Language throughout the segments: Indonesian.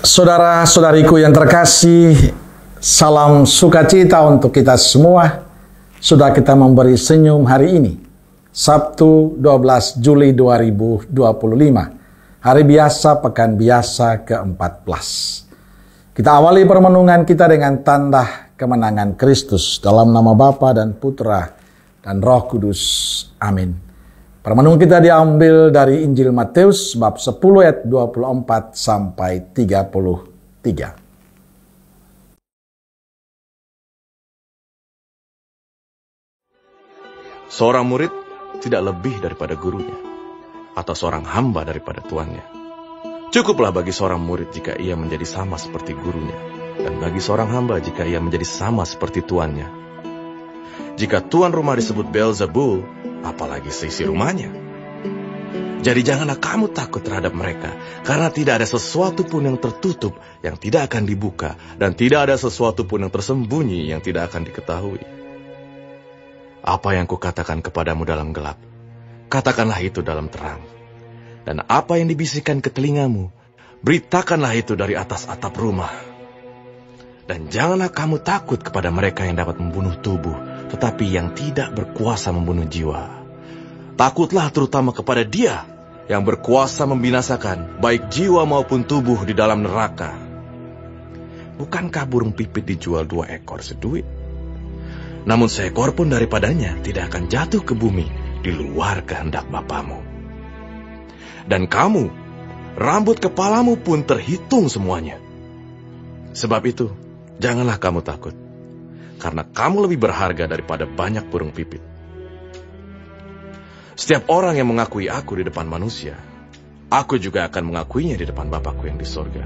Saudara-saudariku yang terkasih, salam sukacita untuk kita semua. Sudah kita memberi senyum hari ini, Sabtu 12 Juli 2025, hari biasa, pekan biasa ke-14. Kita awali permenungan kita dengan tanda kemenangan Kristus dalam nama Bapa dan Putra dan Roh Kudus. Amin. Permenungan kita diambil dari Injil Matius bab 10 ayat 24 sampai 33. Seorang murid tidak lebih daripada gurunya, atau seorang hamba daripada tuannya. Cukuplah bagi seorang murid jika ia menjadi sama seperti gurunya, dan bagi seorang hamba jika ia menjadi sama seperti tuannya. Jika tuan rumah disebut Beelzebul, apalagi seisi rumahnya. Jadi janganlah kamu takut terhadap mereka, karena tidak ada sesuatu pun yang tertutup yang tidak akan dibuka, dan tidak ada sesuatu pun yang tersembunyi yang tidak akan diketahui. Apa yang kukatakan kepadamu dalam gelap, katakanlah itu dalam terang. Dan apa yang dibisikkan ke telingamu, beritakanlah itu dari atas atap rumah. Dan janganlah kamu takut kepada mereka yang dapat membunuh tubuh, tetapi yang tidak berkuasa membunuh jiwa. Takutlah terutama kepada Dia yang berkuasa membinasakan baik jiwa maupun tubuh di dalam neraka. Bukankah burung pipit dijual 2 ekor seduit? Namun seekor pun daripadanya tidak akan jatuh ke bumi di luar kehendak Bapamu. Dan kamu, rambut kepalamu pun terhitung semuanya. Sebab itu, janganlah kamu takut, karena kamu lebih berharga daripada banyak burung pipit. Setiap orang yang mengakui aku di depan manusia, aku juga akan mengakuinya di depan Bapakku yang di sorga.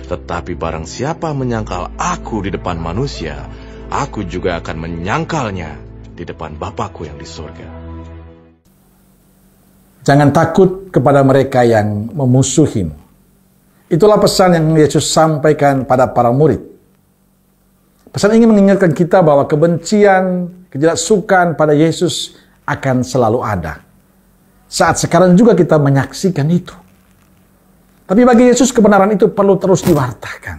Tetapi barang siapa menyangkal aku di depan manusia, aku juga akan menyangkalnya di depan Bapakku yang di sorga. Jangan takut kepada mereka yang memusuhimu. Itulah pesan yang Yesus sampaikan pada para murid. Pesan ingin mengingatkan kita bahwa kebencian, ketidaksukaan pada Yesus akan selalu ada. Saat sekarang juga kita menyaksikan itu. Tapi bagi Yesus kebenaran itu perlu terus diwartakan.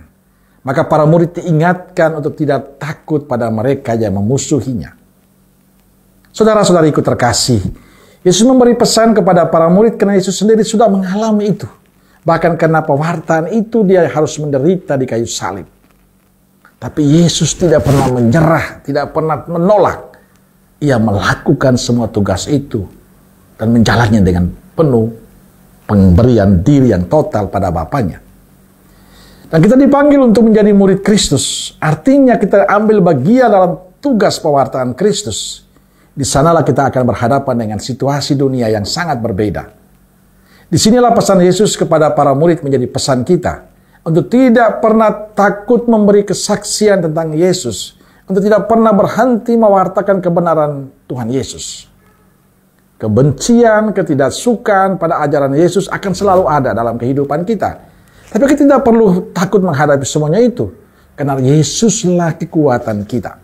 Maka para murid diingatkan untuk tidak takut pada mereka yang memusuhinya. Saudara-saudariku terkasih, Yesus memberi pesan kepada para murid karena Yesus sendiri sudah mengalami itu. Bahkan karena pewartaan itu dia harus menderita di kayu salib. Tapi Yesus tidak pernah menyerah, tidak pernah menolak. Ia melakukan semua tugas itu dan menjalannya dengan penuh pemberian diri yang total pada Bapaknya. Dan kita dipanggil untuk menjadi murid Kristus. Artinya kita ambil bagian dalam tugas pewartaan Kristus. Di sanalah kita akan berhadapan dengan situasi dunia yang sangat berbeda. Disinilah pesan Yesus kepada para murid menjadi pesan kita. Untuk tidak pernah takut memberi kesaksian tentang Yesus. Untuk tidak pernah berhenti mewartakan kebenaran Tuhan Yesus. Kebencian, ketidaksukaan pada ajaran Yesus akan selalu ada dalam kehidupan kita. Tapi kita tidak perlu takut menghadapi semuanya itu. Karena Yesuslah kekuatan kita.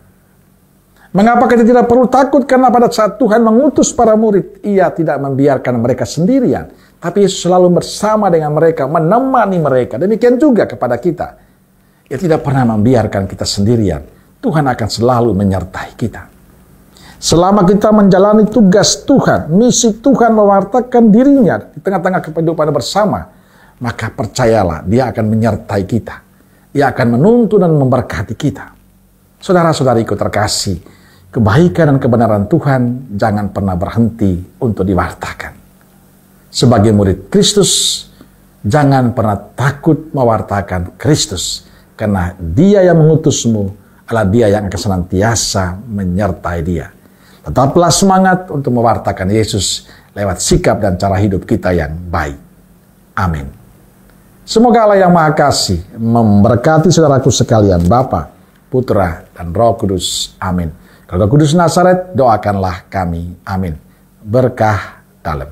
Mengapa kita tidak perlu takut? Karena pada saat Tuhan mengutus para murid, Ia tidak membiarkan mereka sendirian. Tapi Yesus selalu bersama dengan mereka, menemani mereka. Demikian juga kepada kita. Ia tidak pernah membiarkan kita sendirian. Tuhan akan selalu menyertai kita. Selama kita menjalani tugas Tuhan, misi Tuhan mewartakan dirinya di tengah-tengah kehidupan bersama, maka percayalah Dia akan menyertai kita. Dia akan menuntun dan memberkati kita. Saudara-saudariku terkasih, kebaikan dan kebenaran Tuhan jangan pernah berhenti untuk diwartakan. Sebagai murid Kristus, jangan pernah takut mewartakan Kristus, karena Dia yang mengutusmu adalah Dia yang akan senantiasa menyertai dia. Tetaplah semangat untuk mewartakan Yesus lewat sikap dan cara hidup kita yang baik. Amin. Semoga Allah yang Maha Kasih memberkati saudaraku sekalian, Bapa, Putra, dan Roh Kudus. Amin. Kalau Roh Kudus Nazaret, doakanlah kami. Amin. Berkah dalam.